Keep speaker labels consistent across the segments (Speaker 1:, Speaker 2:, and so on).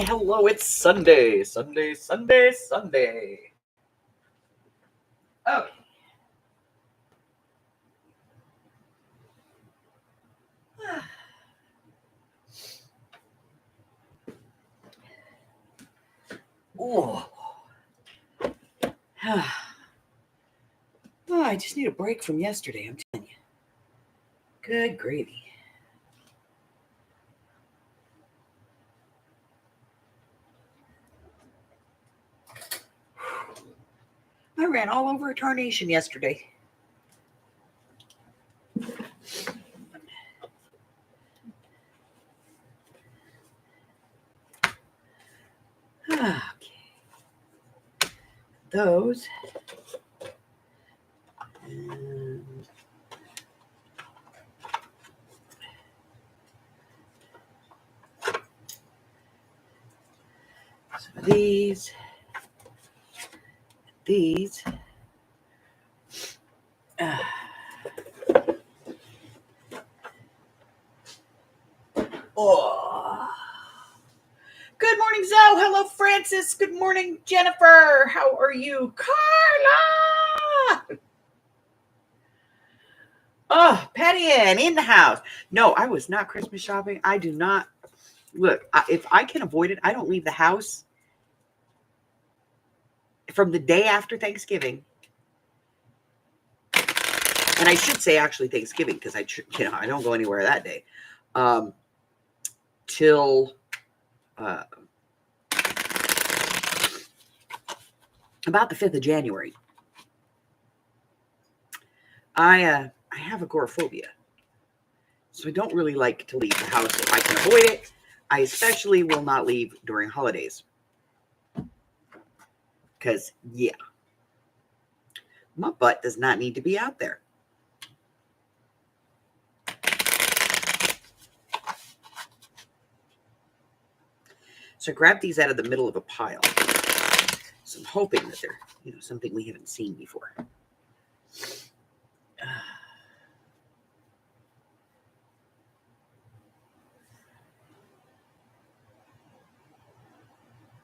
Speaker 1: Hello, it's Sunday. Sunday. Okay. Oh. Oh, I just need a break from yesterday, I'm telling you. Good gravy. I ran all over a tarnation yesterday. Okay. Those. And some of these. These. Oh. Good morning, Zoe. Hello, Francis. Good morning, Jennifer. How are you? Carla! Oh, Patty Ann in the house. No, I was not Christmas shopping. I do not. Look, if I can avoid it, I don't leave the house from the day after Thanksgiving. And I should say actually Thanksgiving because I don't go anywhere that day. Till about the 5th of January. I have agoraphobia. So I don't really like to leave the house if I can avoid it. I especially will not leave during holidays. Because, yeah, my butt does not need to be out there. So I grabbed these out of the middle of a pile. So I'm hoping that they're, something we haven't seen before.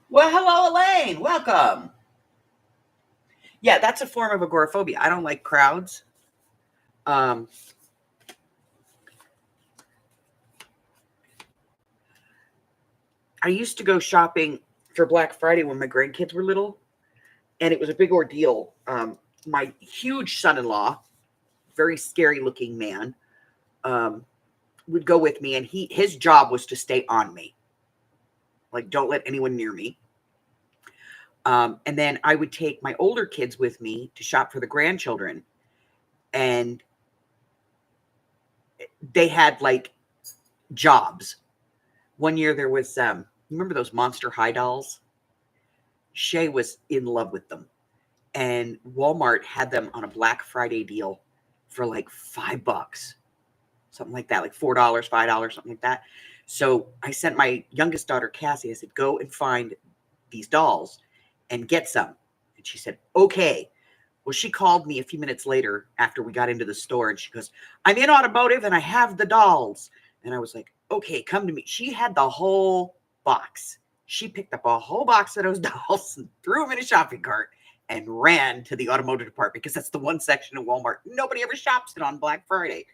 Speaker 1: Well, hello, Elaine. Welcome. Yeah, that's a form of agoraphobia. I don't like crowds. I used to go shopping for Black Friday when my grandkids were little, and it was a big ordeal. My huge son-in-law, very scary-looking man, would go with me, and his job was to stay on me. Like, don't let anyone near me. And then I would take my older kids with me to shop for the grandchildren. And they had, like, jobs. One year there was, you remember those Monster High dolls? Shay was in love with them. And Walmart had them on a Black Friday deal for like $5. Something like that, like $4, $5, something like that. So I sent my youngest daughter, Cassie, I said, go and find these dolls and get some. And she said, okay. Well, she called me a few minutes later after we got into the store, and she goes, I'm in automotive and I have the dolls. And I was like, okay, come to me. She had the whole box. She picked up a whole box of those dolls and threw them in a shopping cart and ran to the automotive department because that's the one section of Walmart nobody ever shops in on Black Friday.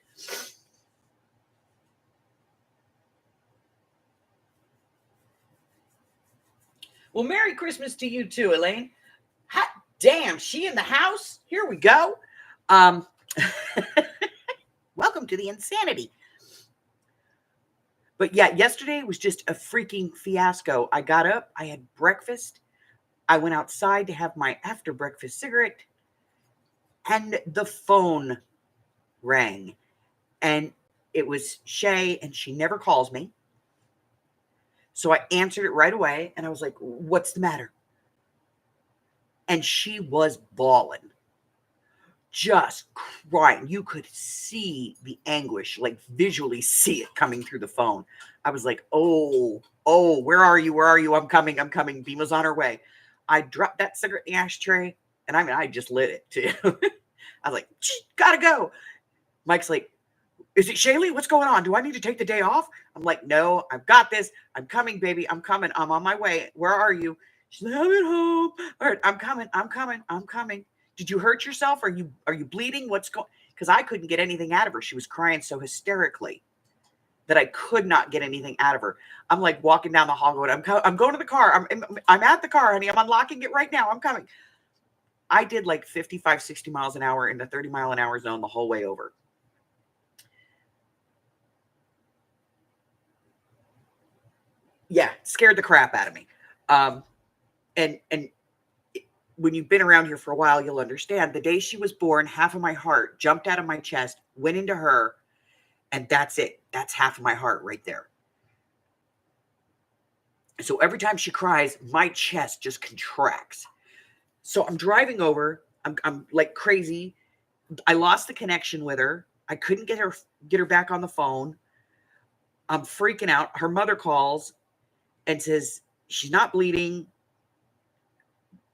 Speaker 1: Well, Merry Christmas to you too, Elaine. Hot damn, she in the house? Here we go. Welcome to the insanity. But yeah, yesterday was just a freaking fiasco. I got up, I had breakfast, I went outside to have my after breakfast cigarette, and the phone rang. And it was Shay, and she never calls me. So I answered it right away, and I was like, what's the matter? And she was bawling, just crying. You could see the anguish, like visually see it coming through the phone. I was like, oh, where are you? Where are you? I'm coming. Bima's on her way. I dropped that cigarette in the ashtray, and I just lit it too. I was like, gotta go. Mike's like, Is it Shaylee? What's going on? Do I need to take the day off? I'm like, no, I've got this. I'm coming, baby. I'm coming. I'm on my way. Where are you? She's like, I'm at home. All right, I'm coming. I'm coming. I'm coming. Did you hurt yourself? Are you bleeding? What's going? Because I couldn't get anything out of her. She was crying so hysterically that I could not get anything out of her. I'm like walking down the hall going, I'm going to the car. I'm at the car, honey. I'm unlocking it right now. I'm coming. I did like 55, 60 miles an hour in the 30-mile-an-hour zone the whole way over. Yeah, scared the crap out of me. And when you've been around here for a while, you'll understand the day she was born, half of my heart jumped out of my chest, went into her, and that's it. That's half of my heart right there. So every time she cries, my chest just contracts. So I'm driving over. I'm like crazy. I lost the connection with her. I couldn't get her back on the phone. I'm freaking out. Her mother calls and says she's not bleeding,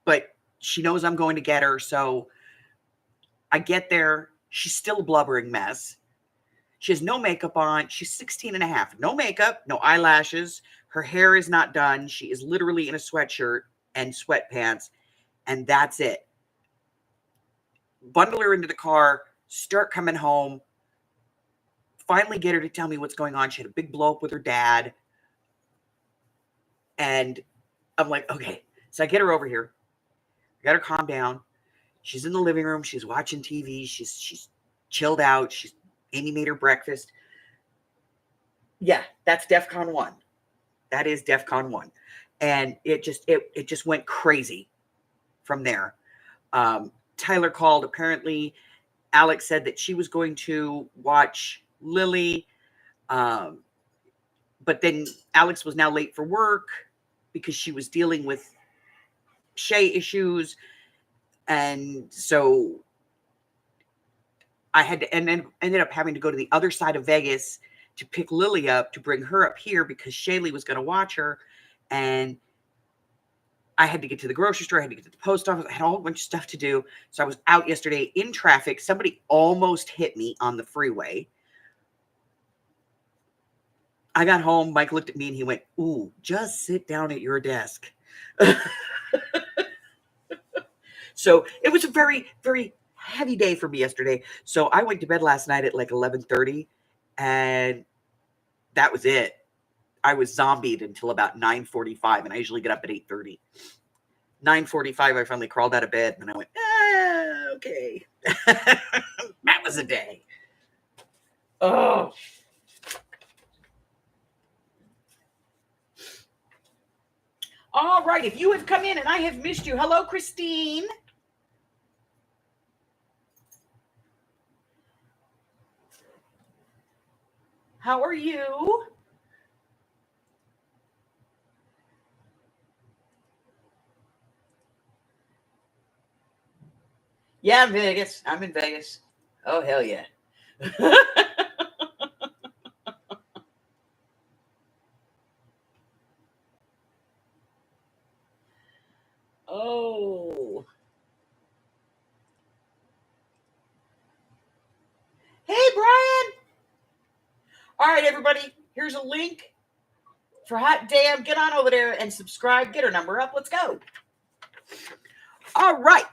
Speaker 1: but she knows I'm going to get her. So I get there. She's still a blubbering mess. She has no makeup on. She's 16 and a half. No makeup, no eyelashes. Her hair is not done. She is literally in a sweatshirt and sweatpants, and that's it. Bundle her into the car, start coming home, finally get her to tell me what's going on. She had a big blow up with her dad. And I'm like, okay. So I get her over here. I got her calm down. She's in the living room. She's watching TV. She's chilled out. Amy made her breakfast. Yeah, that's DEFCON 1. That is DEFCON 1. And it just went crazy from there. Tyler called. Apparently, Alex said that she was going to watch Lily. But then Alex was now late for work because she was dealing with Shay issues. And so I had to, and then ended up having to go to the other side of Vegas to pick Lily up, to bring her up here because Shaylee was going to watch her. And I had to get to the grocery store. I had to get to the post office. I had a whole bunch of stuff to do. So I was out yesterday in traffic. Somebody almost hit me on the freeway. I got home. Mike looked at me and he went, ooh, just sit down at your desk. So it was a very, very heavy day for me yesterday. So I went to bed last night at like 11:30 and that was it. I was zombied until about 9:45 and I usually get up at 8:30. 9:45, I finally crawled out of bed and I went, okay. That was a day. Oh. All right. If you have come in and I have missed you, hello, Christine. How are you? Yeah, I'm Vegas. I'm in Vegas. Oh, hell yeah. Oh. Hey, Brian. All right, everybody. Here's a link for Hot Damn. Get on over there and subscribe. Get her number up. Let's go. All right.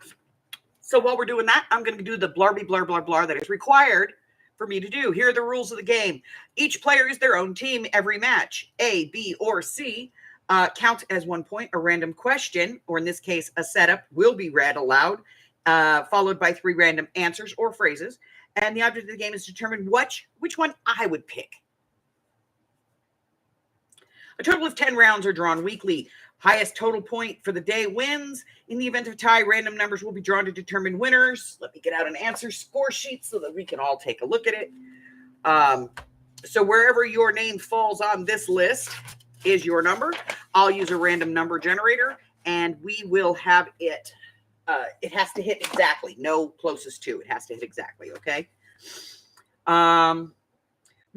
Speaker 1: So while we're doing that, I'm going to do the blarby blar blar blar that is required for me to do. Here are the rules of the game. Each player is their own team every match. A, B, or C counts as 1 point. A random question, or in this case, a setup, will be read aloud, followed by 3 random answers or phrases. And the object of the game is to determine which one I would pick. A total of 10 rounds are drawn weekly. Highest total point for the day wins. In the event of a tie, random numbers will be drawn to determine winners. Let me get out an answer score sheet so that we can all take a look at it. So wherever your name falls on this list is your number. I'll use a random number generator, and we will have it. It has to hit exactly. No closest to. It has to hit exactly, okay?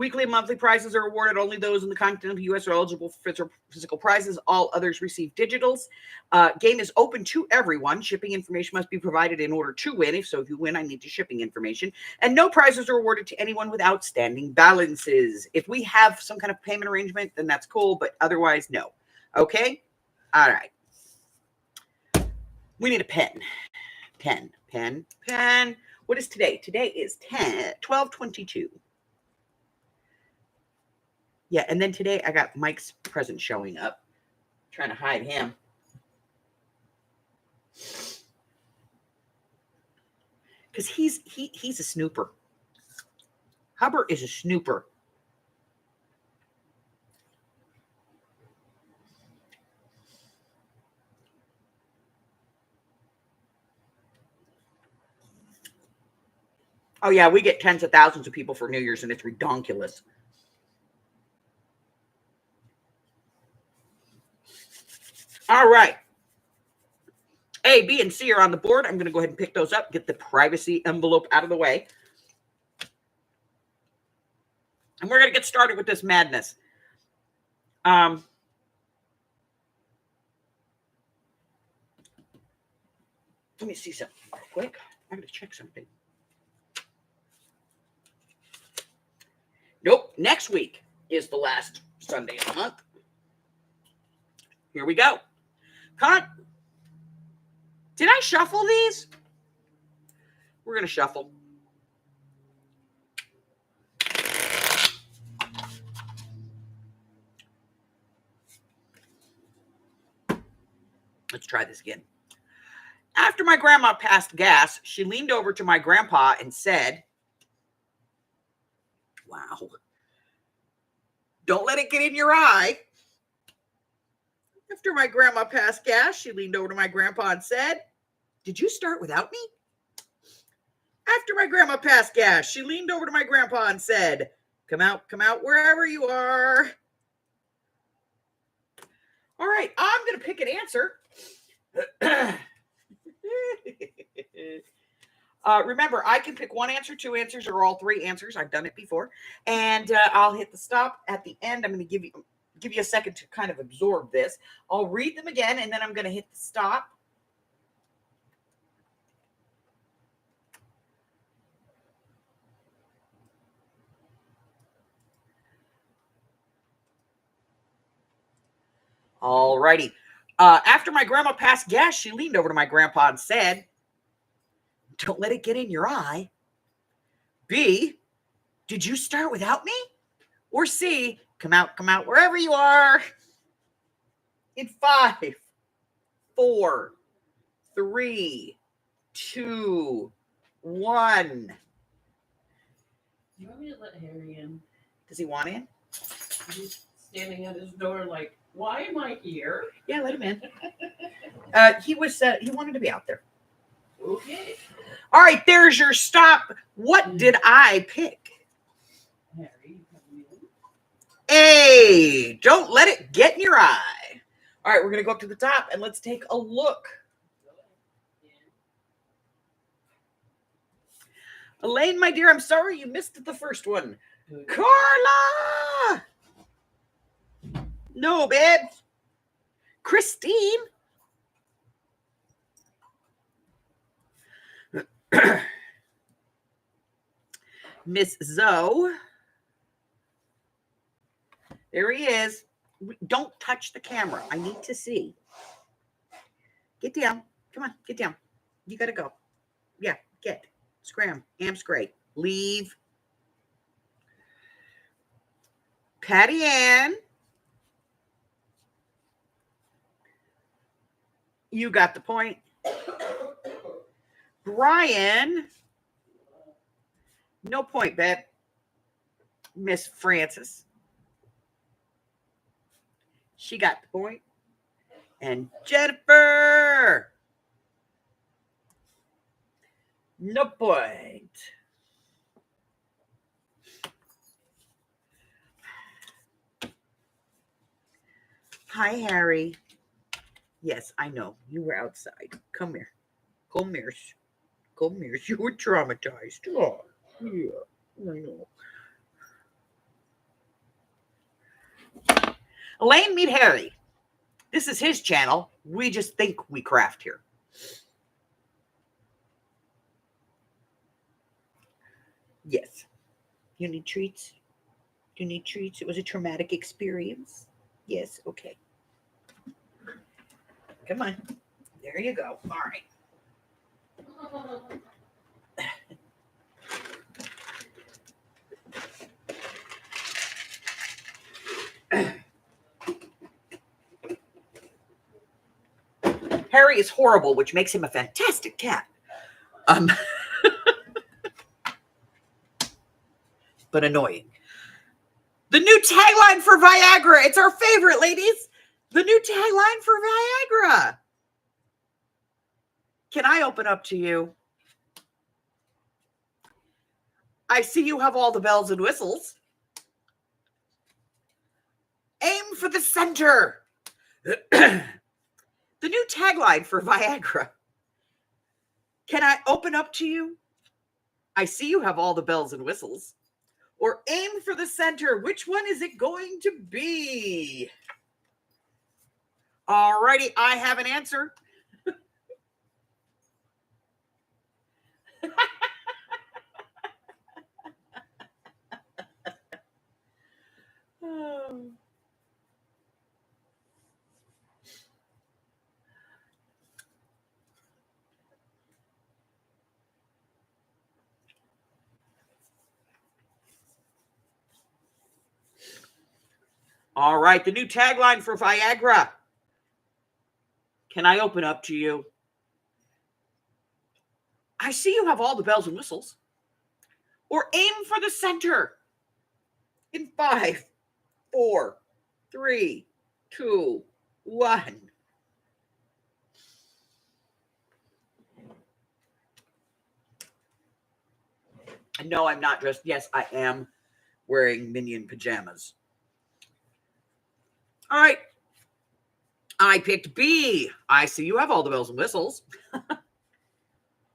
Speaker 1: Weekly and monthly prizes are awarded. Only those in the continental U.S. are eligible for physical prizes. All others receive digitals. Game is open to everyone. Shipping information must be provided in order to win. If you win, I need your shipping information. And no prizes are awarded to anyone with outstanding balances. If we have some kind of payment arrangement, then that's cool. But otherwise, no. Okay? All right. We need a pen. Pen. What is today? Today is 12/22. Yeah, and then today I got Mike's present showing up. Trying to hide him. Because he's a snooper. Hubbard is a snooper. Oh, yeah, we get tens of thousands of people for New Year's, and it's redonkulous. All right. A, B, and C are on the board. I'm going to go ahead and pick those up, get the privacy envelope out of the way. And we're going to get started with this madness. Let me see something real quick. I'm going to check something. Nope. Next week is the last Sunday of the month. Here we go. Did I shuffle these? We're going to shuffle. Let's try this again. After my grandma passed gas, she leaned over to my grandpa and said, wow, don't let it get in your eye. After my grandma passed gas, she leaned over to my grandpa and said, did you start without me? After my grandma passed gas, she leaned over to my grandpa and said, come out, wherever you are. All right, I'm going to pick an answer. Remember, I can pick one answer, two answers, or all three answers. I've done it before. And I'll hit the stop at the end. I'm going to give you a second to kind of absorb this. I'll read them again, and then I'm going to hit the stop. All righty. After my grandma passed gas, she leaned over to my grandpa and said, don't let it get in your eye. B, did you start without me? Or C, come out, wherever you are. In 5, 4, 3, 2, 1.
Speaker 2: You want me to let Harry in?
Speaker 1: Does he want in?
Speaker 2: He's standing at his door like, why am I here?
Speaker 1: Yeah, let him in. He wanted to be out there.
Speaker 2: Okay.
Speaker 1: All right, there's your stop. What did I pick?
Speaker 2: Harry, come in.
Speaker 1: A, don't let it get in your eye. All right, we're going to go up to the top and let's take a look. Elaine, my dear, I'm sorry you missed the first one.
Speaker 2: Good.
Speaker 1: Carla! No, babe. Christine. Miss Zoe. There he is. Don't touch the camera. I need to see. Get down. Come on, get down. You got to go. Yeah, get. Scram. Amp's great. Leave. Patty Ann. You got the point. Brian. No point, bet. Miss Francis. She got the point. And Jennifer. No point. Hi, Harry. Yes, I know. You were outside. Come here. Come here. Come here. You were traumatized. Oh, yeah, I know. Elaine, meet Harry. This is his channel. We just think we craft here. Yes. You need treats? You need treats? It was a traumatic experience. Yes, okay. Come on. There you go. All right. Harry is horrible, which makes him a fantastic cat. But annoying. The new tagline for Viagra. It's our favorite, ladies. The new tagline for Viagra. Can I open up to you? I see you have all the bells and whistles. Aim for the center. The new tagline for Viagra. Can I open up to you? I see you have all the bells and whistles. Or aim for the center. Which one is it going to be? All righty, I have an answer. All right, the new tagline for Viagra. Can I open up to you? I see you have all the bells and whistles. Or aim for the center. In 5, 4, 3, 2, 1. No, I'm not dressed. Yes, I am wearing minion pajamas. All right. I picked B. I see you have all the bells and whistles.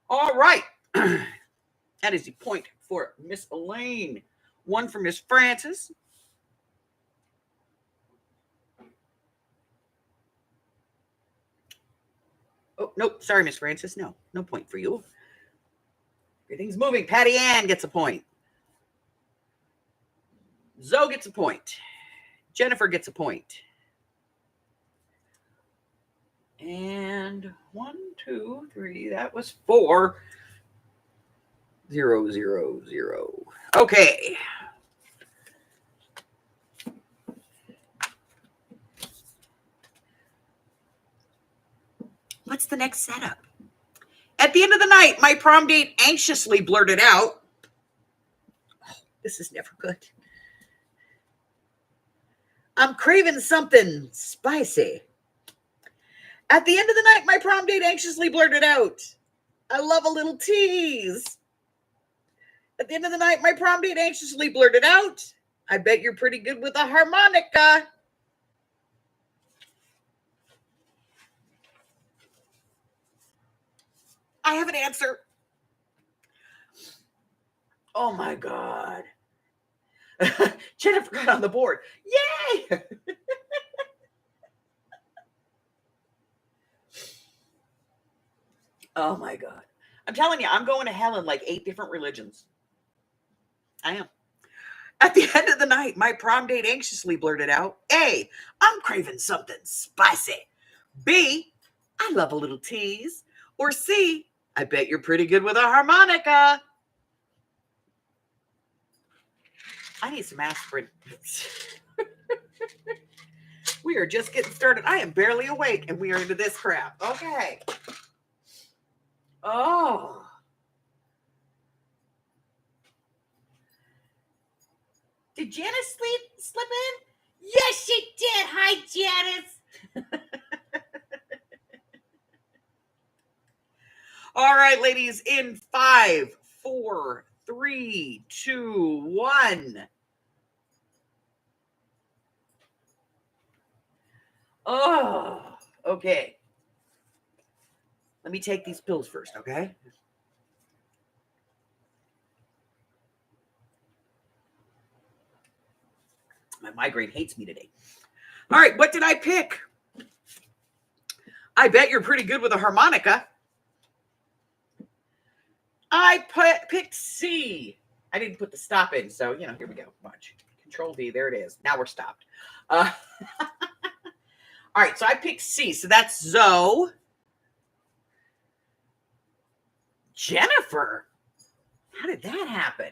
Speaker 1: All right. That is the point for Miss Elaine. 1 for Miss Frances. Oh, nope. Sorry, Miss Frances. No point for you. Everything's moving. Patty Ann gets a point. Zoe gets a point. Jennifer gets a point. And 1, 2, 3. That was 4. 0, 0, 0. Okay. What's the next setup? At the end of the night, my prom date anxiously blurted out, oh, this is never good. I'm craving something spicy. At the end of the night, my prom date anxiously blurted out, I love a little tease. At the end of the night, my prom date anxiously blurted out, I bet you're pretty good with a harmonica. I have an answer. Oh my God. Jennifer got on the board. Yay! Oh my God. I'm telling you, I'm going to hell in like 8 different religions. I am. At the end of the night, my prom date anxiously blurted out, A, I'm craving something spicy. B, I love a little tease. Or C, I bet you're pretty good with a harmonica. I need some aspirin. We are just getting started. I am barely awake and we are into this crap. Okay. Oh. Did Janice slip in? Yes, she did. Hi, Janice. All right, ladies, in 5, 4, 3, 2, 1. Oh, okay. Let me take these pills first, okay? My migraine hates me today. All right, what did I pick? I bet you're pretty good with a harmonica. I picked C. I didn't put the stop in, so, here we go. Watch. Control V, there it is. Now we're stopped. All right, so I picked C, so that's Zoe. Jennifer. How did that happen?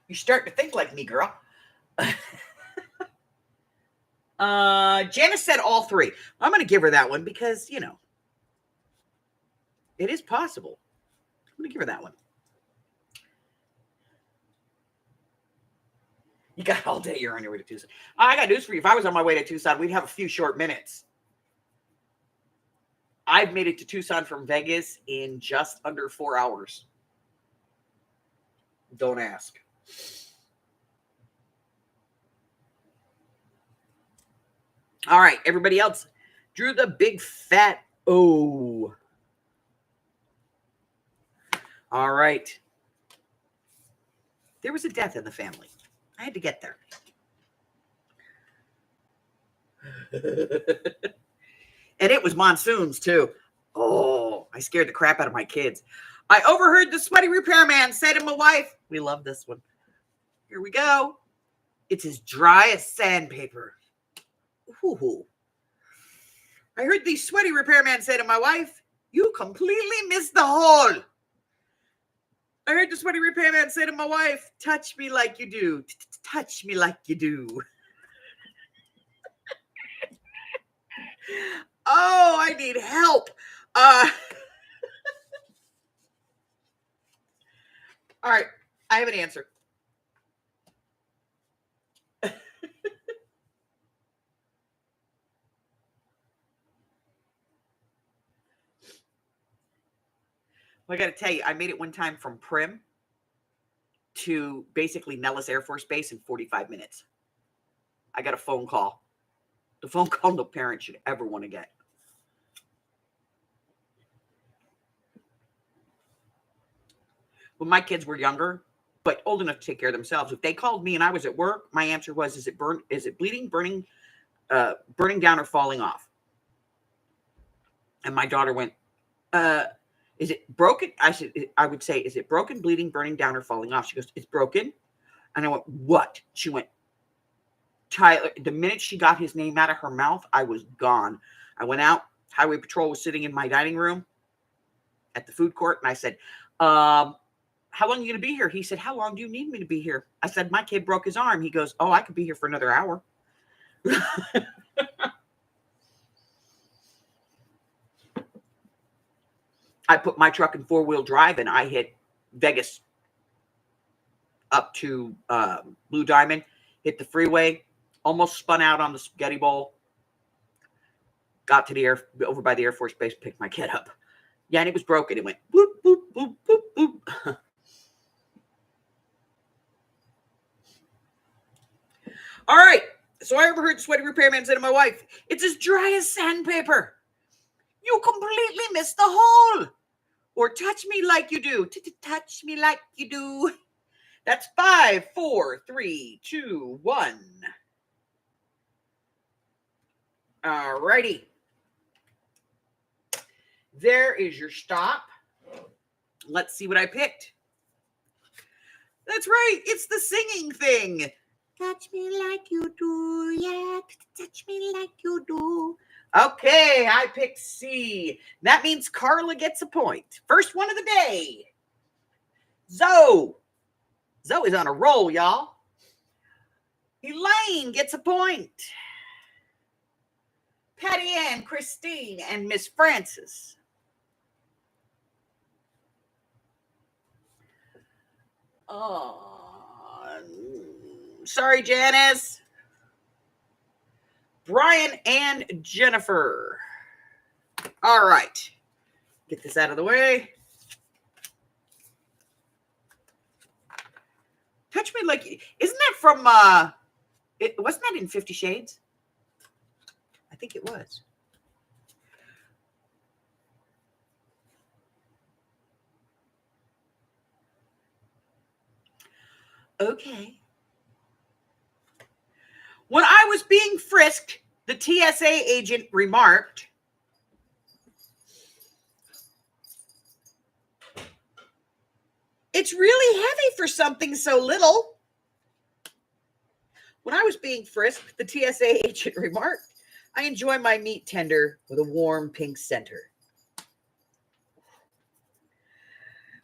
Speaker 1: You're starting to think like me, girl. Janice said all three. I'm going to give her that one because, it is possible. I'm going to give her that one. You got all day. You're on your way to Tucson. I got news for you. If I was on my way to Tucson, we'd have a few short minutes. I've made it to Tucson from Vegas in just under 4 hours. Don't ask. All right, everybody else drew the big fat O. All right. There was a death in the family. I had to get there. And it was monsoons, too. Oh, I scared the crap out of my kids. I overheard the sweaty repairman say to my wife, we love this one. Here we go. It's as dry as sandpaper. Ooh. I heard the sweaty repairman say to my wife, you completely missed the hole. I heard the sweaty repairman say to my wife, touch me like you do. Touch me like you do. Oh, I need help. All right, I have an answer. Well, I got to tell you, I made it one time from Prim to basically Nellis Air Force Base in 45 minutes. I got a phone call. The phone call no parent should ever want to get. When my kids were younger, but old enough to take care of themselves, if they called me and I was at work, my answer was, is it bleeding, burning down, or falling off? And my daughter went, is it broken? I would say, is it broken, bleeding, burning down, or falling off? She goes, it's broken. And I went, what? She went, Tyler. The minute she got his name out of her mouth, I was gone. I went out. Highway Patrol was sitting in my dining room at the food court. And I said, how long are you going to be here? He said, how long do you need me to be here? I said, my kid broke his arm. He goes, oh, I could be here for another hour. I put my truck in 4-wheel drive and I hit Vegas up to Blue Diamond, hit the freeway, almost spun out on the spaghetti bowl, got to over by the Air Force Base, picked my kid up. Yeah, and it was broken. It went boop, boop, boop, boop, boop. All right. So I overheard the sweaty repairman say to my wife, it's as dry as sandpaper. You completely missed the hole. Or touch me like you do. Touch me like you do. That's 5, 4, 3, 2, 1. All righty. There is your stop. Let's see what I picked. That's right. It's the singing thing. Touch me like you do. Yeah, touch me like you do. Okay, I picked C. That means Carla gets a point. First one of the day. Zoe. Zoe's on a roll, y'all. Elaine gets a point. Patty Ann, Christine, and Miss Francis. Oh, sorry, Janice. Brian and Jennifer. All right. Get this out of the way. Touch me like, isn't that from, wasn't that in 50 Shades? I think it was. Okay. When I was being frisked, the TSA agent remarked, "It's really heavy for something so little." When I was being frisked, the TSA agent remarked, "I enjoy my meat tender with a warm pink center."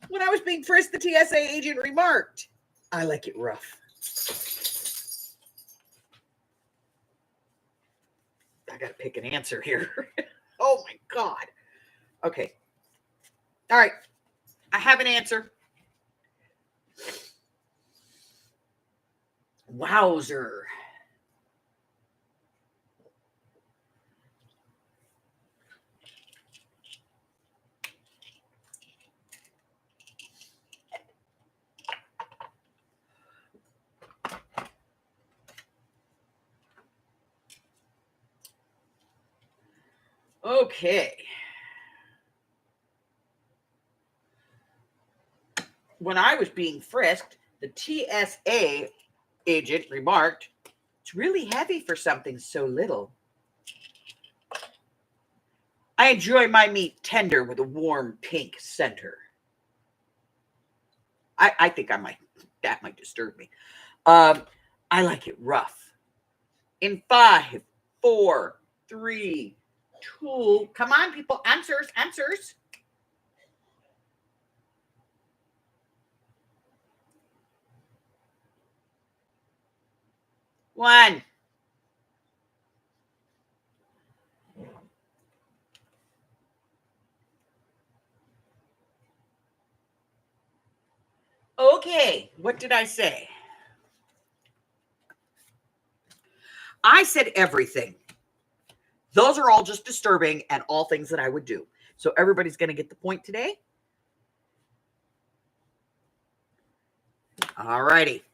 Speaker 1: When I was being frisked, the TSA agent remarked, "I like it rough." I got to pick an answer here. Oh my God. Okay. All right. I have an answer. Wowzer. Okay. When I was being frisked, the TSA agent remarked, "It's really heavy for something so little. I enjoy my meat tender with a warm pink center." I think that might disturb me. I like it rough. In 5, 4, 3, 2. Come on, people. Answers. 1. Okay, what did I say? I said everything. Those are all just disturbing and all things that I would do. So everybody's going to get the point today. All righty.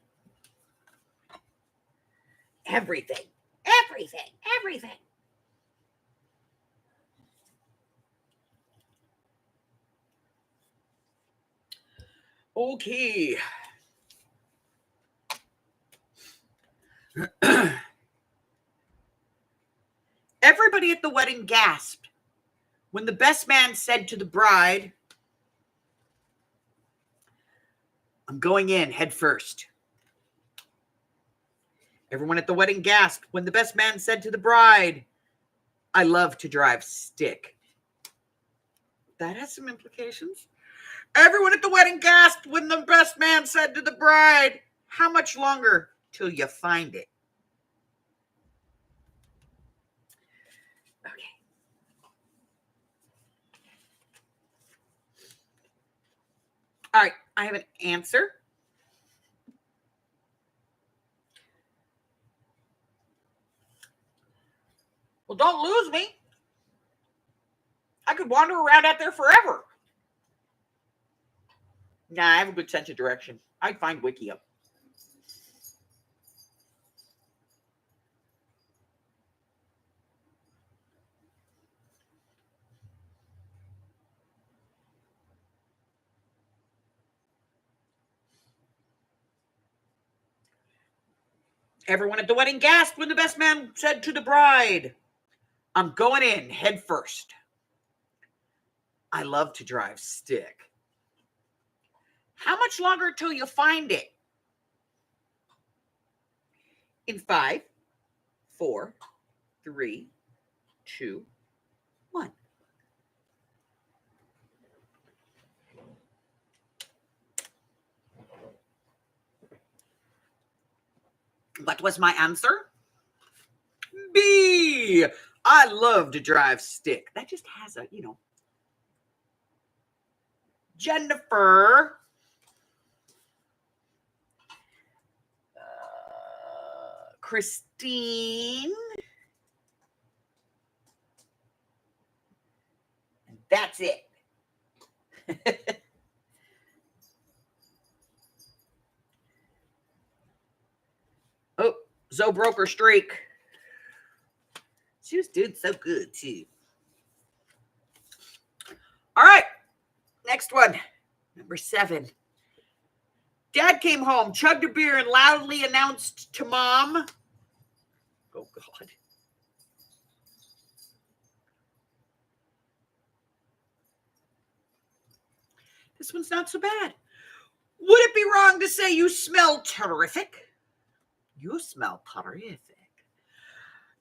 Speaker 1: Everything. Okay. Everybody at the wedding gasped when the best man said to the bride, "I'm going in head first." Everyone at the wedding gasped when the best man said to the bride, "I love to drive stick." That has some implications. Everyone at the wedding gasped when the best man said to the bride, "How much longer till you find it?" Okay. All right, I have an answer. Well, don't lose me. I could wander around out there forever. Nah, I have a good sense of direction. I'd find Wiki up. Everyone at the wedding gasped when the best man said to the bride, "I'm going in head first. I love to drive stick. How much longer till you find it?" In 5, 4, 3, 2, 1. What was my answer? B. I love to drive stick. That just has a, Jennifer. Christine. That's it. Oh, Zoe broke her streak. She was doing so good, too. All right. Next one. Number 7. Dad came home, chugged a beer, and loudly announced to Mom, Oh, God. This one's not so bad. Would it be wrong to say you smell terrific? You smell terrific.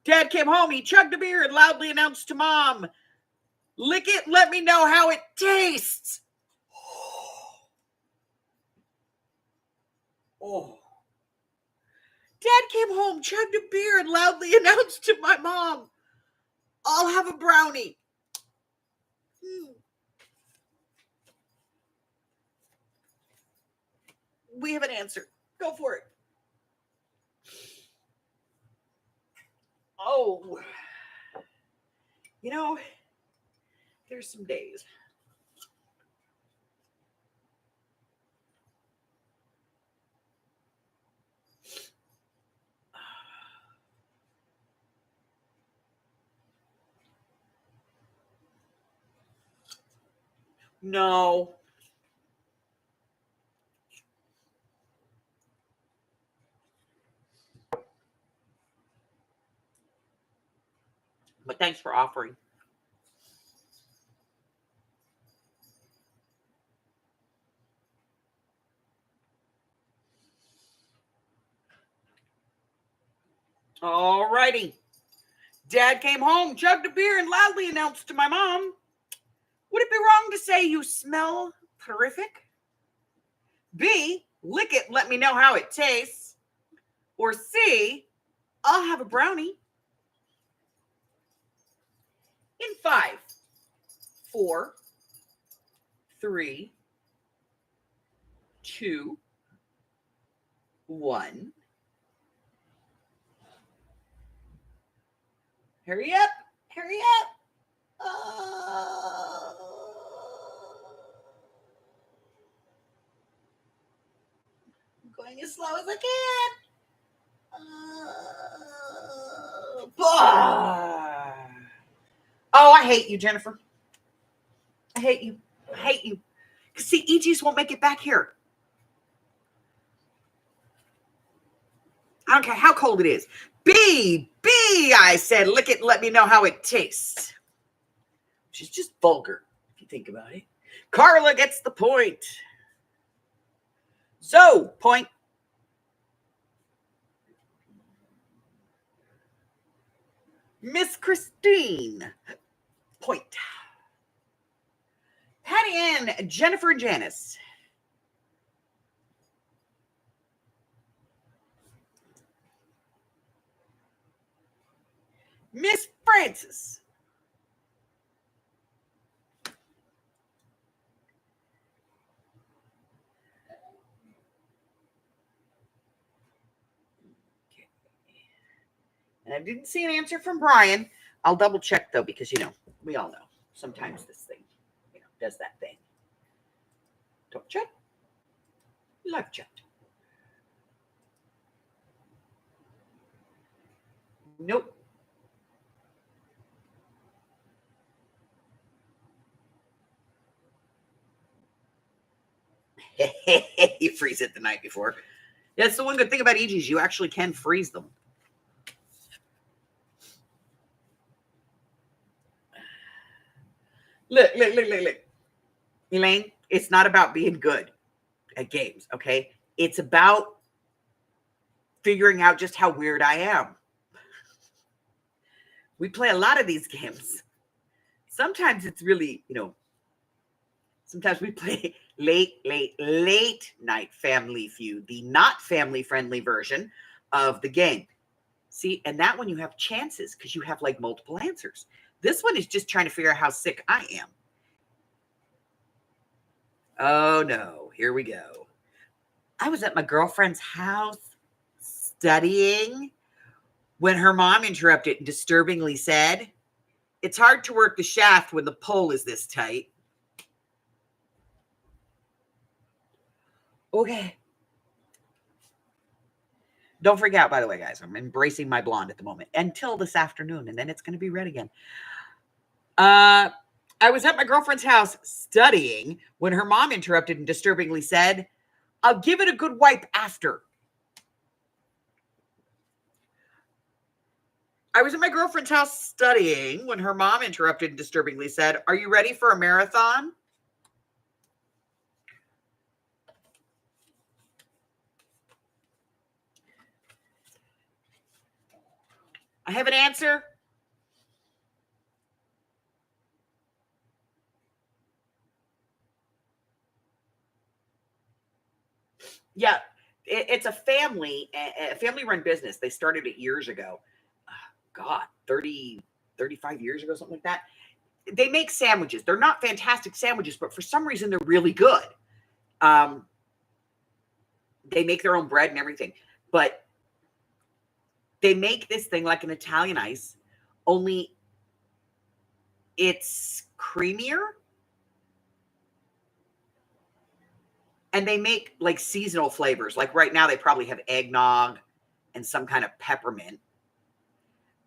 Speaker 1: Dad came home, he chugged a beer and loudly announced to Mom, lick it, let me know how it tastes. Oh. Dad came home, chugged a beer and loudly announced to my mom, I'll have a brownie. We have an answer. Go for it. Oh. You know, there's some days. No. But thanks for offering. All righty. Dad came home, chugged a beer, and loudly announced to my mom, would it be wrong to say you smell terrific? B, lick it, let me know how it tastes. Or C, I'll have a brownie. In 5, 4, 3, 2, 1. Hurry up. Hurry up. I'm going as slow as I can. Oh, I hate you, Jennifer. I hate you. I hate you. See, EGs won't make it back here. I don't care how cold it is. B, I said, lick it and let me know how it tastes. Which is just vulgar, if you think about it. Carla gets the point. So, point. Miss Christine, point. Patty Ann, Jennifer, and Janice. Miss Francis. Okay. And I didn't see an answer from Brian. I'll double check, though, because, we all know sometimes this thing, does that thing. Double check. Live chat. Nope. You freeze it the night before. That's the one good thing about EGs. You actually can freeze them. Look. Elaine, it's not about being good at games, okay? It's about figuring out just how weird I am. We play a lot of these games. Sometimes it's really, sometimes we play late night Family Feud, the not family-friendly version of the game. See, and that one you have chances because you have like multiple answers. This one is just trying to figure out how sick I am. Oh, no. Here we go. I was at my girlfriend's house studying when her mom interrupted and disturbingly said, it's hard to work the shaft when the pole is this tight. Okay. Don't freak out, by the way, guys. I'm embracing my blonde at the moment until this afternoon, and then it's going to be red again. I was at my girlfriend's house studying when her mom interrupted and disturbingly said, I'll give it a good wipe after. I was at my girlfriend's house studying when her mom interrupted and disturbingly said, "Are you ready for a marathon?" I have an answer. Yeah, it's a family-run business. They started it years ago. God, 30, 35 years ago, something like that. They make sandwiches. They're not fantastic sandwiches, but for some reason they're really good. They make their own bread and everything, but they make this thing like an Italian ice, only it's creamier. And they make like seasonal flavors. Like right now, they probably have eggnog and some kind of peppermint,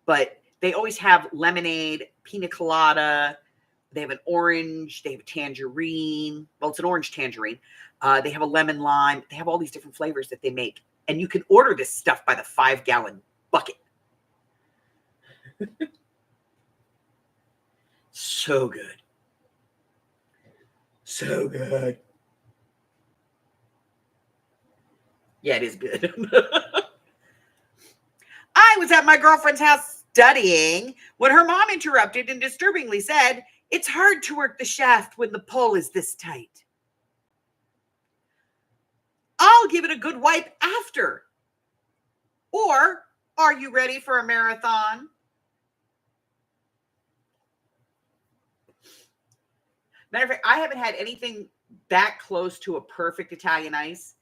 Speaker 1: but they always have lemonade, pina colada. They have an orange. They have a tangerine. Well, it's an orange tangerine. They have a lemon lime. They have all these different flavors that they make. And you can order this stuff by the 5-gallon bucket. So good. So good. Yeah, it is good. I was at my girlfriend's house studying when her mom interrupted and disturbingly said, "It's hard to work the shaft when the pole is this tight. I'll give it a good wipe after." Or, "Are you ready for a marathon?" Matter of fact, I haven't had anything that close to a perfect Italian ice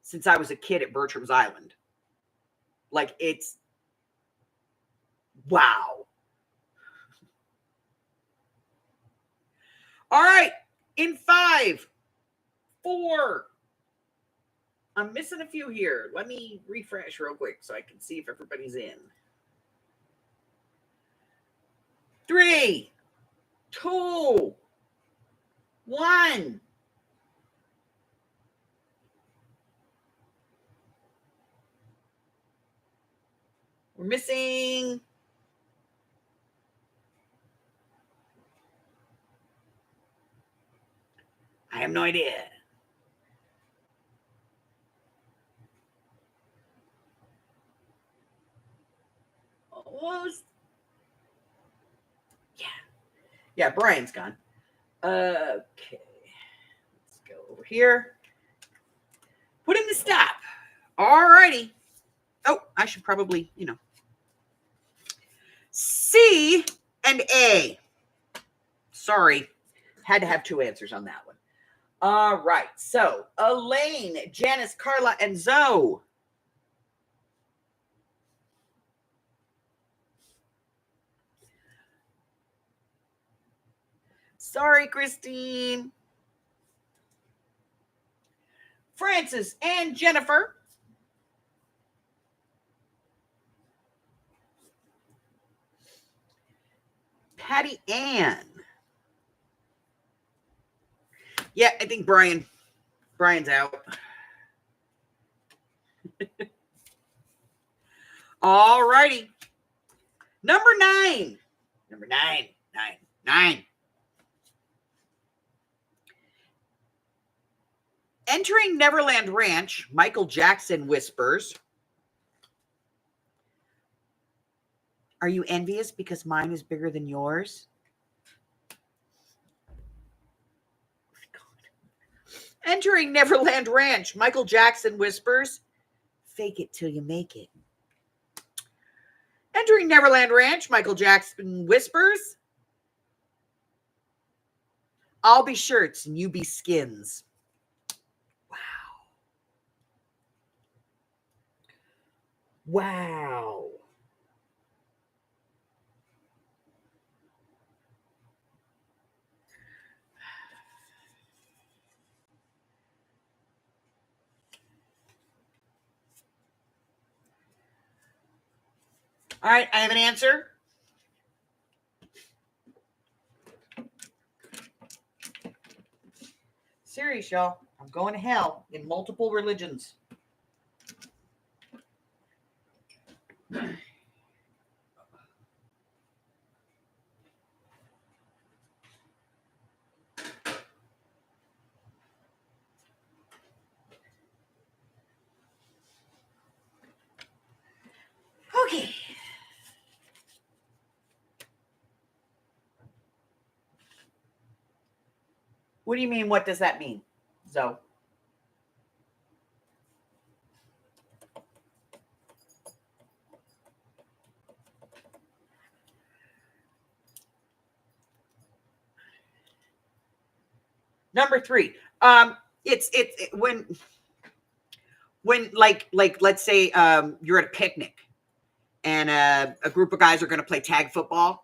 Speaker 1: since I was a kid at Bertram's Island. Like, it's wow. All right, in 5, 4. I'm missing a few here. Let me refresh real quick so I can see if everybody's in. 3, 2, 1. We're missing. I have no idea. Almost. Yeah. Yeah, Brian's gone. Okay. Let's go over here. Put in the stop. All righty. Oh, I should probably, C and A. Sorry. Had to have 2 answers on that one. All right. So, Elaine, Janice, Carla, and Zoe. Sorry, Christine. Francis and Jennifer. Patty Ann. Yeah, I think Brian's out. All righty. Number 9. Number 9. 9. Entering Neverland Ranch, Michael Jackson whispers, "Are you envious because mine is bigger than yours?" Entering Neverland Ranch, Michael Jackson whispers, "Fake it till you make it." Entering Neverland Ranch, Michael Jackson whispers, "I'll be shirts and you be skins." Wow. Wow. All right, I have an answer. Serious, y'all. I'm going to hell in multiple religions. Okay. What do you mean? What does that mean, Zoe? Number 3. It's when like let's say you're at a picnic and a group of guys are going to play tag football.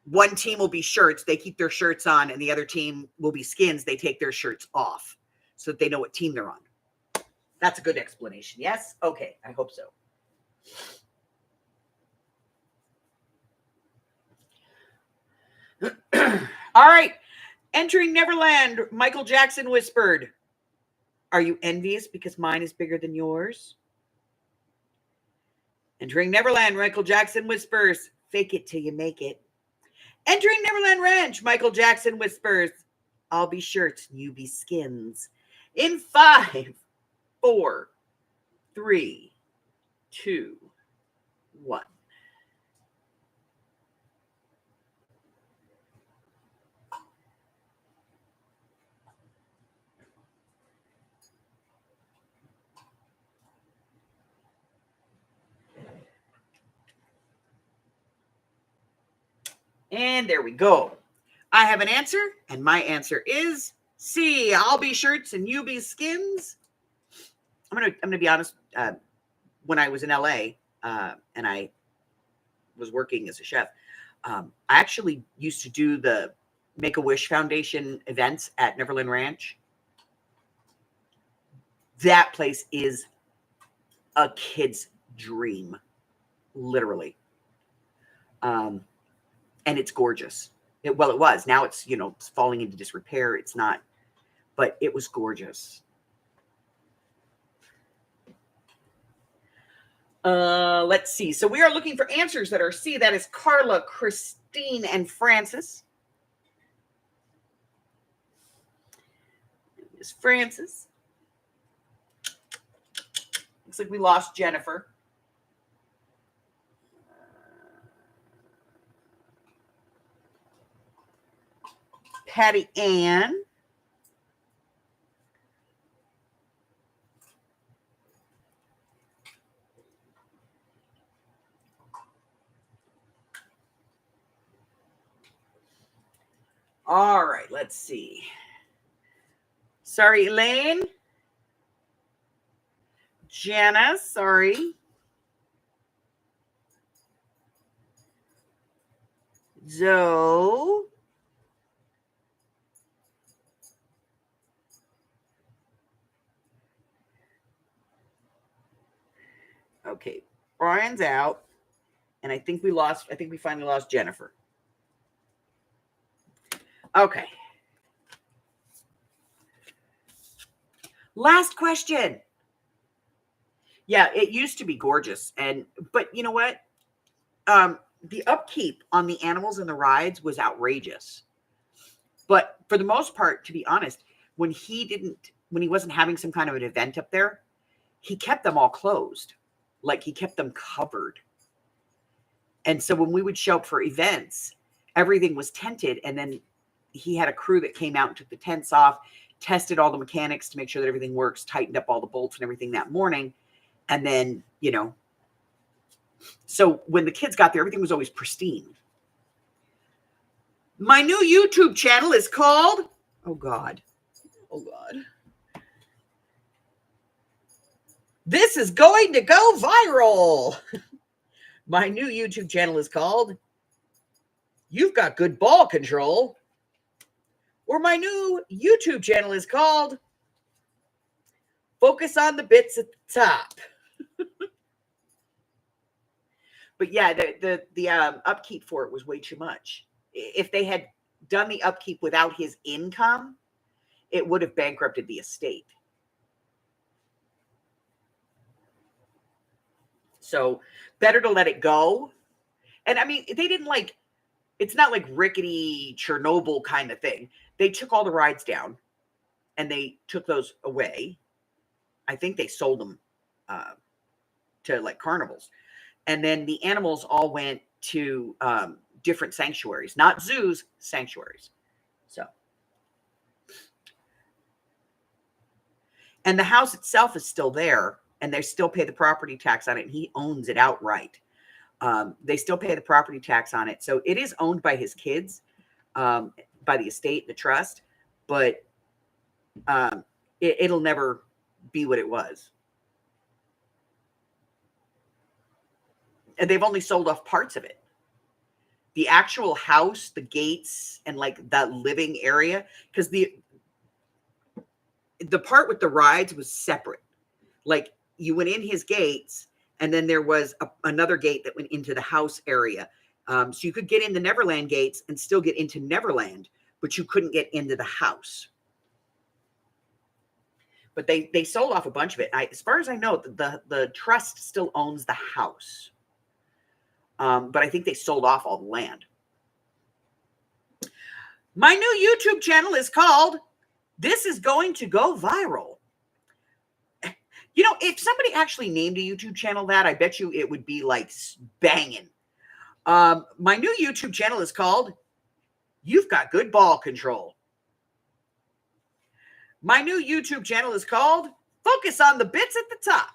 Speaker 1: One team will be shirts, they keep their shirts on, and the other team will be skins, they take their shirts off so that they know what team they're on. That's a good explanation. Yes? Okay, I hope so. All right. Entering Neverland, Michael Jackson whispered, "Are you envious because mine is bigger than yours?" Entering Neverland, Michael Jackson whispers, "Fake it till you make it." Entering Neverland Ranch, Michael Jackson whispers, "I'll be shirts, you be skins." In 5, 4, 3, 2, 1. And there we go. I have an answer, and my answer is C. I'll be shirts and you be skins. I'm gonna be honest. When I was in LA and I was working as a chef, I actually used to do the Make-A-Wish Foundation events at Neverland Ranch. That place is a kid's dream, literally. And it's gorgeous. It was. Now it's, it's falling into disrepair. It's not, but it was gorgeous. Let's see. So we are looking for answers that are C. That is Carla, Christine, and Francis. Is Francis. Looks like we lost Jennifer. Patty Ann. All right, let's see. Sorry, Elaine. Jana, sorry. Zoe. Okay, Brian's out. And I think we finally lost Jennifer. Okay. Last question. Yeah, it used to be gorgeous. But you know what? The upkeep on the animals and the rides was outrageous. But for the most part, to be honest, when he wasn't having some kind of an event up there, he kept them all closed. Like he kept them covered. And so when we would show up for events, everything was tented. And then he had a crew that came out and took the tents off, tested all the mechanics to make sure that everything works, tightened up all the bolts and everything that morning. And then, so when the kids got there, everything was always pristine. My new YouTube channel is called, oh God. This is going to go viral. My new YouTube channel is called You've Got Good Ball Control. Or my new YouTube channel is called Focus on the Bits at the Top. But yeah, the upkeep for it was way too much. If they had done the upkeep without his income, it would have bankrupted the estate. So better to let it go. And I mean, they didn't it's not like rickety Chernobyl kind of thing. They took all the rides down and they took those away. I think they sold them to like carnivals. And then the animals all went to different sanctuaries, not zoos, sanctuaries. So, and the house itself is still there, and they still pay the property tax on it, and he owns it outright. They still pay the property tax on it. So it is owned by his kids, by the estate, the trust, but it'll never be what it was. And they've only sold off parts of it. The actual house, the gates, and like that living area, because the part with the rides was separate. Like you went in his gates, and then there was another gate that went into the house area. So you could get in the Neverland gates and still get into Neverland, but you couldn't get into the house. But they sold off a bunch of it. As far as I know, the trust still owns the house. But I think they sold off all the land. My new YouTube channel is called This Is Going to Go Viral. You know, if somebody actually named a YouTube channel that, I bet you it would be like banging. My new YouTube channel is called You've Got Good Ball Control. My new YouTube channel is called Focus on the Bits at the Top.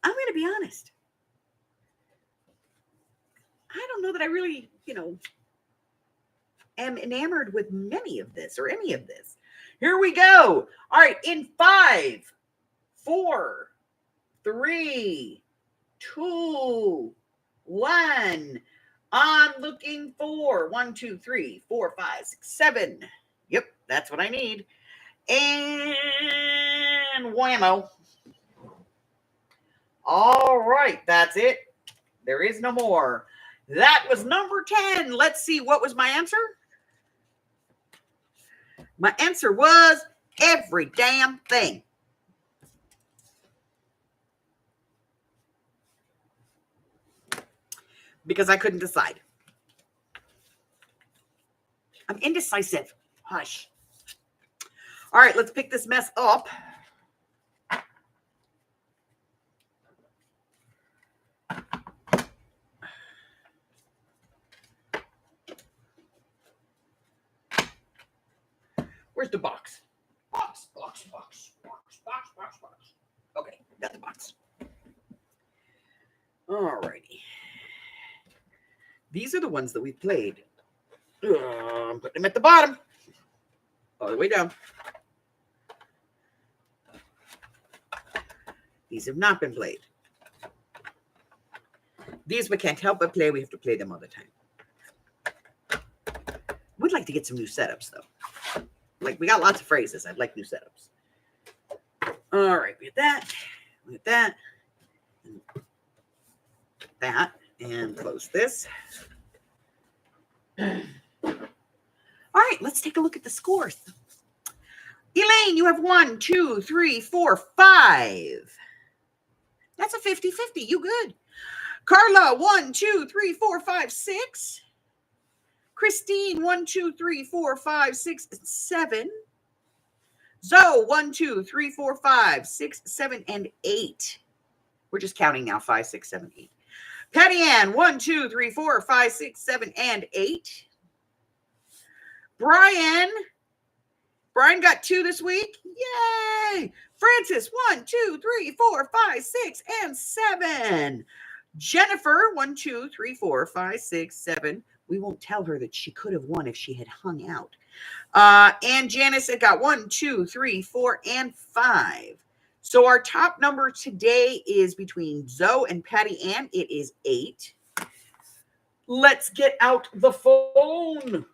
Speaker 1: I'm going to be honest. I don't know that I really, am enamored with many of this or any of this. Here we go. All right. In 5, 4, 3, 2, 1. I'm looking for 1, 2, 3, 4, 5, 6, 7. Yep. That's what I need. And whammo. All right, that's it. There is no more. That was number 10. Let's see, what was my answer? My answer was every damn thing. Because I couldn't decide. I'm indecisive. Hush. All right, let's pick this mess up. Where's the box? Box. Okay, got the box. All righty. These are the ones that we played. I'm putting them at the bottom. All the way down. These have not been played. These we can't help but play. We have to play them all the time. Would like to get some new setups, though. Like, we got lots of phrases. I'd like new setups. All right, we get that. We get that. That. And close this. All right, let's take a look at the scores. Elaine, you have 1, 2, 3, 4, 5. That's a 50-50. You good. Carla, 1, 2, 3, 4, 5, 6. Christine, 1, 2, 3, 4, 5, 6, 7. Zoe, 1, 2, 3, 4, 5, 6, 7, and 8. We're just counting now. 5, 6, 7, 8. Patty Ann, 1, 2, 3, 4, 5, 6, 7, and 8. Brian got 2 this week. Yay! Francis, 1, 2, 3, 4, 5, 6, and 7. Jennifer, 1, 2, 3, 4, 5, 6, 7. We won't tell her that she could have won if she had hung out. And Janice had got 1, 2, 3, 4, and 5. So our top number today is between Zoe and Patty Ann. It is 8. Let's get out the phone.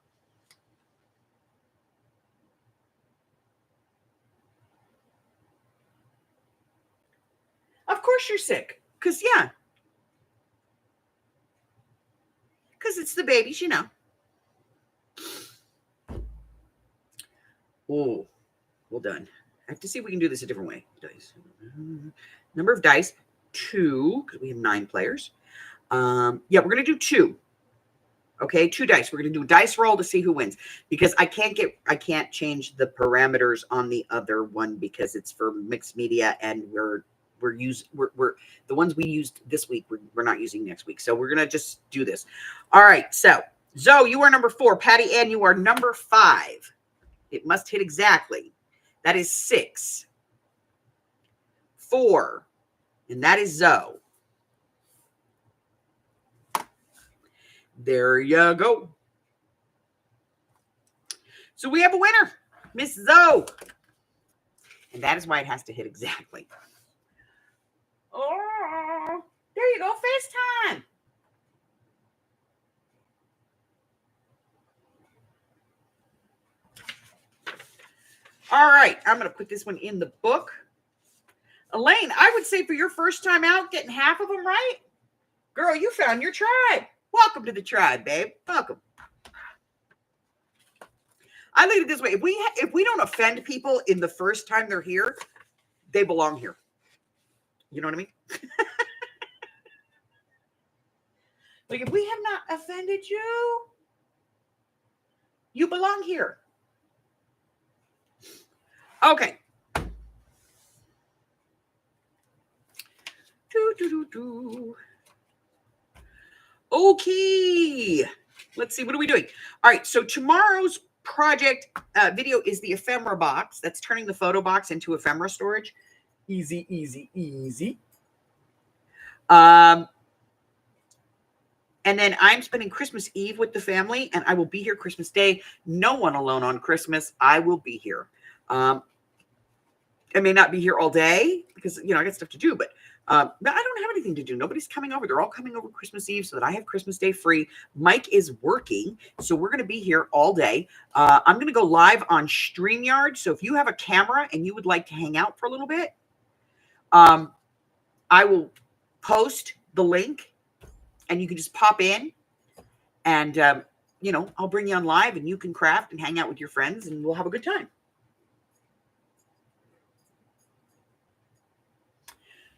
Speaker 1: Of course you're sick. Because, yeah. Because it's the babies, you know. Oh, well done. I have to see if we can do this a different way. Dice. Number of dice, 2, because we have 9 players. Yeah, we're going to do 2. Okay, 2 dice. We're going to do a dice roll to see who wins because I can't change the parameters on the other one because it's for mixed media and we're the ones we used this week we're not using next week. So we're going to just do this. All right. So Zoe, you are number 4. Patty Ann, you are number 5. It must hit exactly. That is 6, 4, and that is Zoe. There you go. So we have a winner, Miss Zoe. And that is why it has to hit exactly. Oh, there you go, FaceTime. All right, I'm going to put this one in the book. Elaine, I would say for your first time out, getting half of them right, girl, you found your tribe. Welcome to the tribe, babe. Welcome. I leave it this way. If we don't offend people in the first time they're here, they belong here. You know what I mean? Like if we have not offended you, you belong here. Okay. Okay. Let's see. What are we doing? All right. So tomorrow's project video is the ephemera box. That's turning the photo box into ephemera storage. Easy, easy, easy. And then I'm spending Christmas Eve with the family, and I will be here Christmas Day. No one alone on Christmas. I will be here. I may not be here all day because, I got stuff to do, but I don't have anything to do. Nobody's coming over. They're all coming over Christmas Eve so that I have Christmas Day free. Mike is working, so we're going to be here all day. I'm going to go live on StreamYard. So if you have a camera and you would like to hang out for a little bit, I will post the link and you can just pop in and, I'll bring you on live and you can craft and hang out with your friends and we'll have a good time.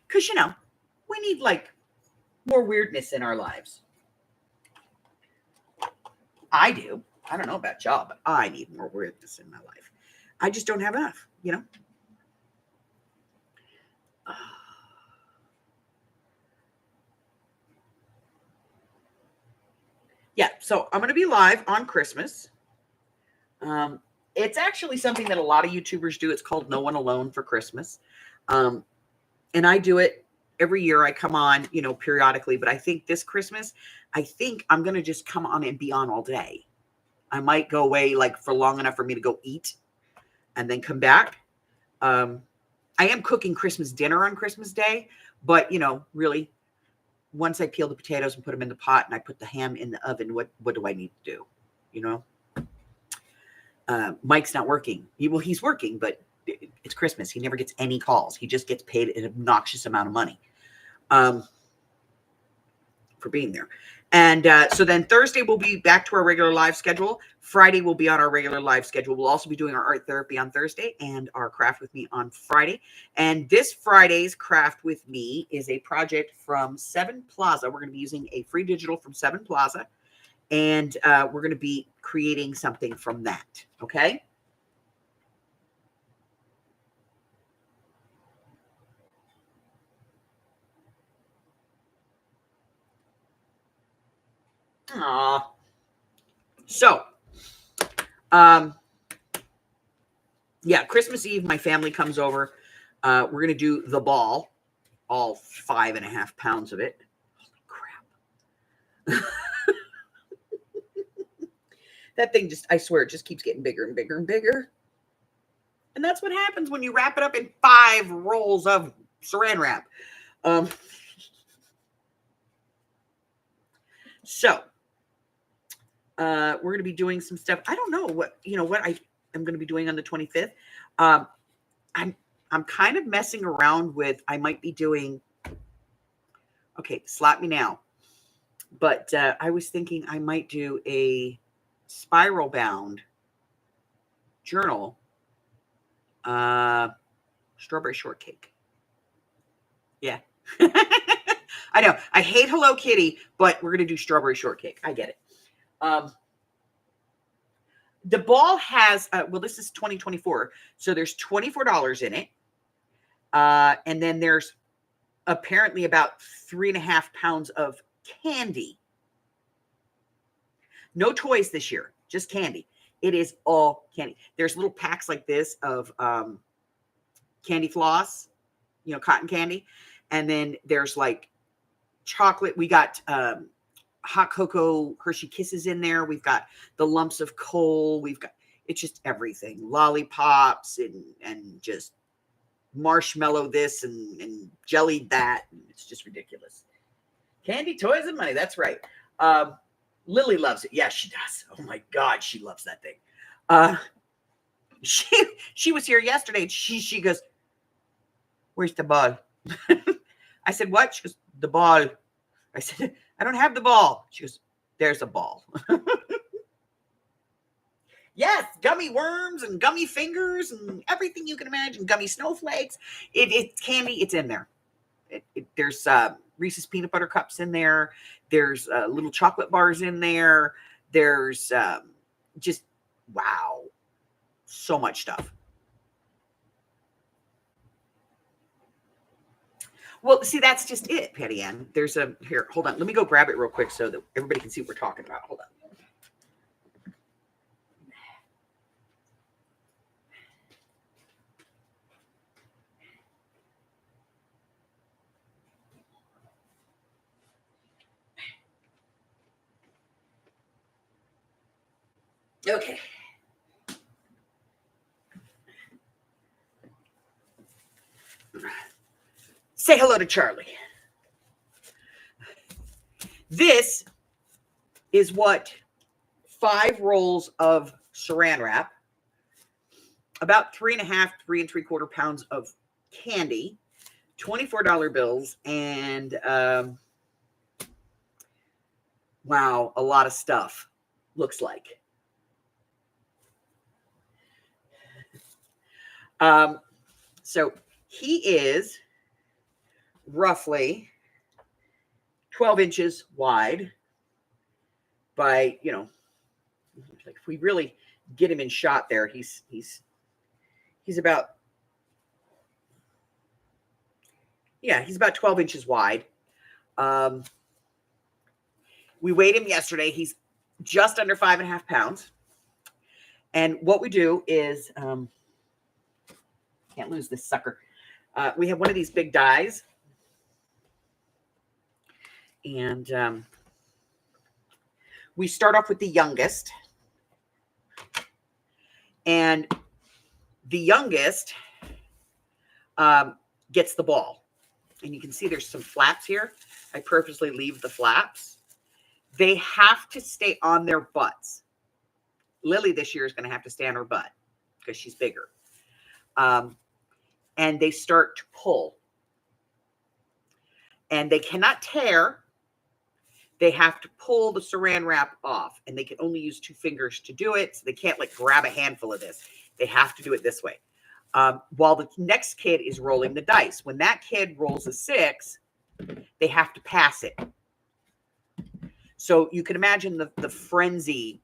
Speaker 1: Because, we need more weirdness in our lives. I do. I don't know about y'all, but I need more weirdness in my life. I just don't have enough, Yeah, so I'm going to be live on Christmas. It's actually something that a lot of YouTubers do. It's called No One Alone for Christmas. And I do it every year. I come on, periodically. But I think this Christmas, I'm going to just come on and be on all day. I might go away for long enough for me to go eat and then come back. I am cooking Christmas dinner on Christmas Day. But, really, once I peel the potatoes and put them in the pot and I put the ham in the oven, what do I need to do? Mike's not working. He's working, but it's Christmas. He never gets any calls. He just gets paid an obnoxious amount of money for being there. And so then Thursday we'll be back to our regular live schedule. Friday we'll be on our regular live schedule. We'll also be doing our art therapy on Thursday and our craft with me on Friday. And this Friday's craft with me is a project from 7 Plaza. We're going to be using a free digital from 7 Plaza. And we're going to be creating something from that. Okay. Aww. So, yeah, Christmas Eve, my family comes over. We're going to do the ball, all 5.5 pounds of it. Holy crap. That thing I swear, it just keeps getting bigger and bigger and bigger. And that's what happens when you wrap it up in 5 rolls of saran wrap. So, we're going to be doing some stuff. I don't know what I am going to be doing on the 25th. I'm kind of messing around with, I might be doing, okay, slap me now. But I was thinking I might do a spiral bound journal, strawberry shortcake. Yeah. I know. I hate Hello Kitty, but we're going to do strawberry shortcake. I get it. The ball has, well, this is 2024. So there's $24 in it. And then there's apparently about 3.5 pounds of candy. No toys this year, just candy. It is all candy. There's little packs like this of candy floss, cotton candy. And then there's like chocolate. We got hot cocoa Hershey Kisses in there. We've got the lumps of coal. It's just everything. Lollipops and just marshmallow this and jellied that. It's just ridiculous. Candy, toys, and money. That's right. Lily loves it. Yeah, she does. Oh my God, she loves that thing. She was here yesterday. And she goes, "Where's the ball?" I said, "What?" She goes, "The ball." I said, "I don't have the ball." She goes, "There's a ball." Yes, gummy worms and gummy fingers and everything you can imagine. Gummy snowflakes. It's candy. It's in there. There's Reese's peanut butter cups in there. There's little chocolate bars in there. There's just, wow, so much stuff. Well, see, that's just it, Patty Ann. Here, hold on. Let me go grab it real quick so that everybody can see what we're talking about. Hold on. Okay. Say hello to Charlie. This is what 5 rolls of saran wrap, about 3.5 pounds of candy, $24 bills, and wow, a lot of stuff looks like. So he is roughly 12 inches wide by, like if we really get him in shot there, he's about, he's about 12 inches wide. We weighed him yesterday. He's just under 5.5 pounds. And what we do is, can't lose this sucker. We have one of these big dies. And we start off with the youngest. And the youngest gets the ball. And you can see there's some flaps here. I purposely leave the flaps. They have to stay on their butts. Lily this year is going to have to stay on her butt because she's bigger. And they start to pull. And they cannot tear. They have to pull the saran wrap off. And they can only use 2 fingers to do it. So they can't like grab a handful of this. They have to do it this way. While the next kid is rolling the dice. When that kid rolls a 6, they have to pass it. So you can imagine the frenzy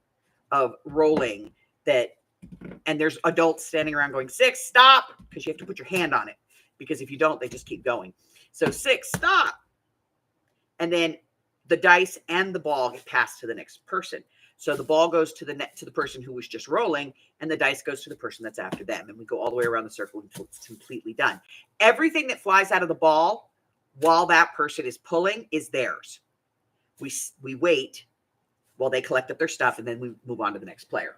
Speaker 1: of rolling that, and there's adults standing around going, 6, stop, because you have to put your hand on it. Because if you don't, they just keep going. So 6, stop. And then the dice and the ball get passed to the next person. So the ball goes to the person who was just rolling, and the dice goes to the person that's after them. And we go all the way around the circle until it's completely done. Everything that flies out of the ball while that person is pulling is theirs. We wait while they collect up their stuff, and then we move on to the next player.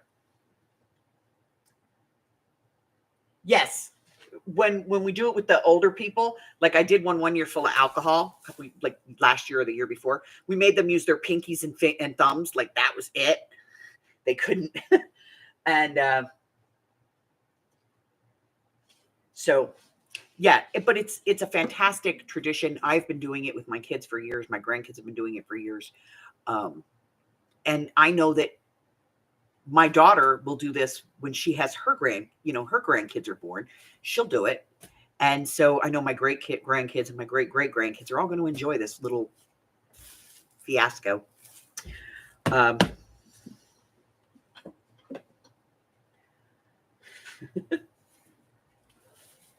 Speaker 1: Yes. When we do it with the older people, like I did one year full of alcohol, like last year or the year before, we made them use their pinkies and thumbs. Like that was it. They couldn't. And so, yeah, but it's a fantastic tradition. I've been doing it with my kids for years. My grandkids have been doing it for years. And I know that my daughter will do this when she has her grandkids are born. She'll do it. And so I know my grandkids and my great-great-grandkids are all going to enjoy this little fiasco.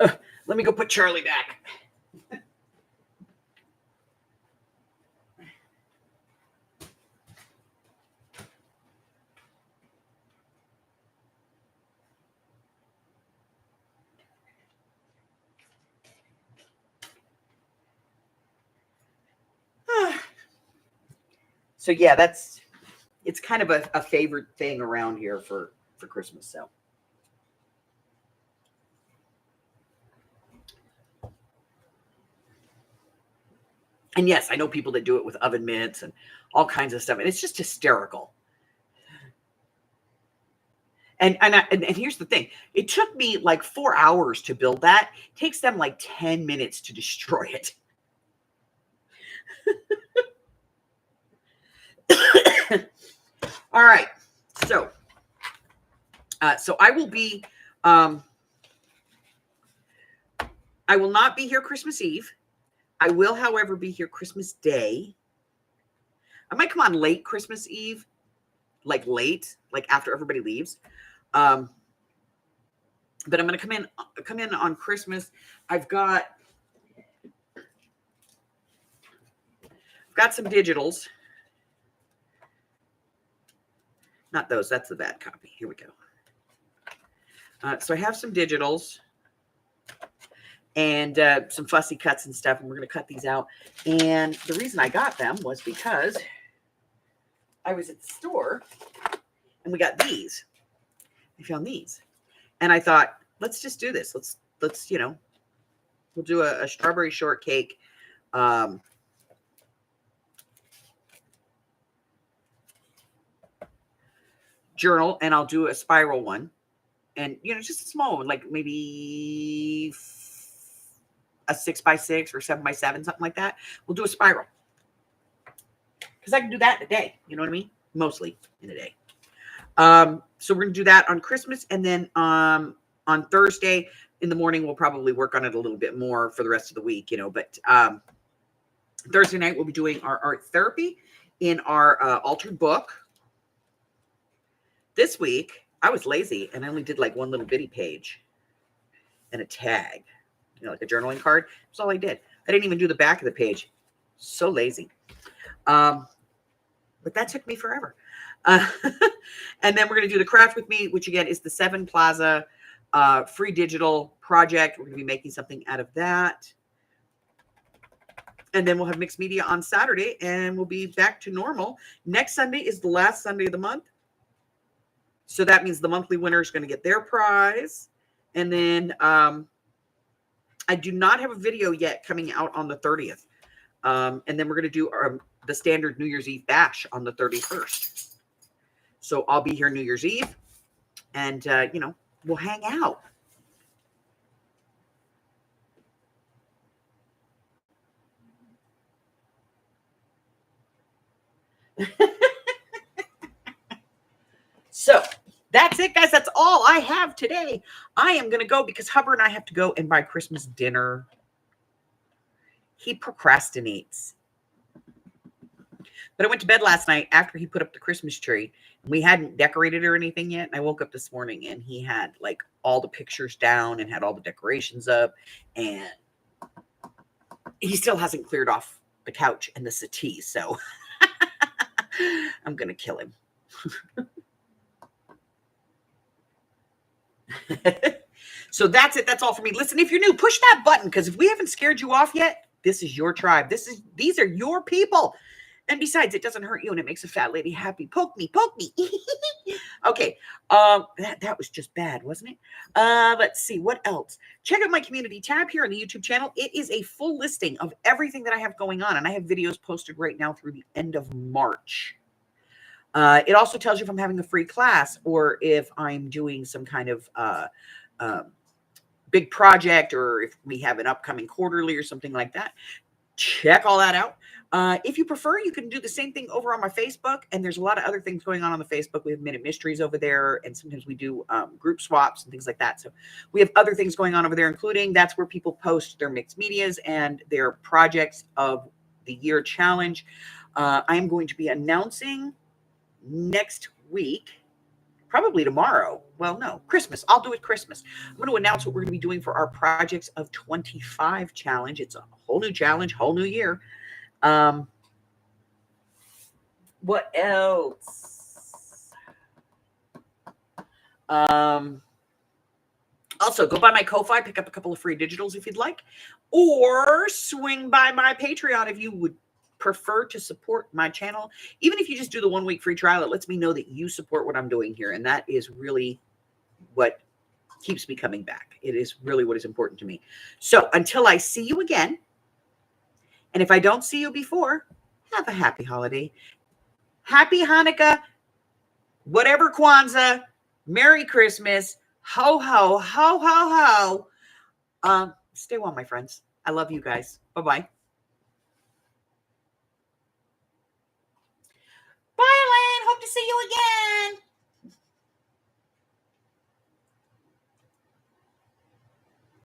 Speaker 1: Let me go put Charlie back. So yeah, it's kind of a favorite thing around here for Christmas. So. And yes, I know people that do it with oven mitts and all kinds of stuff, and it's just hysterical. And here's the thing: it took me like 4 hours to build that. It takes them like 10 minutes to destroy it. All right, so I will be. I will not be here Christmas Eve. I will, however, be here Christmas Day. I might come on late Christmas Eve, like late, like after everybody leaves. But I'm going to come in on Christmas. I've got some digitals. Not those. That's the bad copy. Here we go. So I have some digitals and some fussy cuts and stuff, and we're going to cut these out. And the reason I got them was because I was at the store and we got these. I found these, and I thought, let's just do this. Let's we'll do a strawberry shortcake. Journal, and I'll do a spiral one, and just a small one, like maybe a 6x6 or 7x7, something like that. We'll do a spiral because I can do that in a day. You know what I mean? Mostly in a day. So we're gonna do that on Christmas, and then on Thursday in the morning we'll probably work on it a little bit more for the rest of the week. But Thursday night we'll be doing our art therapy in our altered book. This week, I was lazy and I only did like one little bitty page and a tag, like a journaling card. That's all I did. I didn't even do the back of the page. So lazy. But that took me forever. And then we're going to do the craft with me, which again is the 7 Plaza free digital project. We're going to be making something out of that. And then we'll have mixed media on Saturday and we'll be back to normal. Next Sunday is the last Sunday of the month. So that means the monthly winner is going to get their prize. And then I do not have a video yet coming out on the 30th. And then we're going to do the standard New Year's Eve bash on the 31st. So I'll be here New Year's Eve and, we'll hang out. So that's it, guys. That's all I have today. I am going to go because Hubbard and I have to go and buy Christmas dinner. He procrastinates. But I went to bed last night after he put up the Christmas tree. We hadn't decorated or anything yet. And I woke up this morning and he had like all the pictures down and had all the decorations up. And he still hasn't cleared off the couch and the settee. So I'm going to kill him. So that's it. That's all for me. Listen, if you're new, push that button because if we haven't scared you off yet, this is your tribe. These are your people. And besides, it doesn't hurt you and it makes a fat lady happy. Poke me, poke me. Okay. That was just bad, wasn't it? Let's see what else. Check out my community tab here on the YouTube channel. It is a full listing of everything that I have going on, and I have videos posted right now through the end of March. It also tells you if I'm having a free class or if I'm doing some kind of big project or if we have an upcoming quarterly or something like that. Check all that out. If you prefer, you can do the same thing over on my Facebook. And there's a lot of other things going on the Facebook. We have Minute Mysteries over there. And sometimes we do group swaps and things like that. So we have other things going on over there, including that's where people post their mixed medias and their projects of the year challenge. I am going to be announcing next week probably tomorrow. Well, no, Christmas. I'll do it Christmas. I'm going to announce what we're going to be doing for our Projects of 25 challenge. It's a whole new challenge, whole new year. What else? Also, go by my Ko-Fi, pick up a couple of free digitals if you'd like, or swing by my Patreon if you would prefer to support my channel. Even if you just do the 1 week free trial, it lets me know that you support what I'm doing here. And that is really what keeps me coming back. It is really what is important to me. So until I see you again, and if I don't see you before, have a happy holiday. Happy Hanukkah, whatever Kwanzaa, Merry Christmas, ho, ho, ho, ho, ho. Stay well, my friends. I love you guys. Bye-bye. Bye, Elaine. Hope to see you again.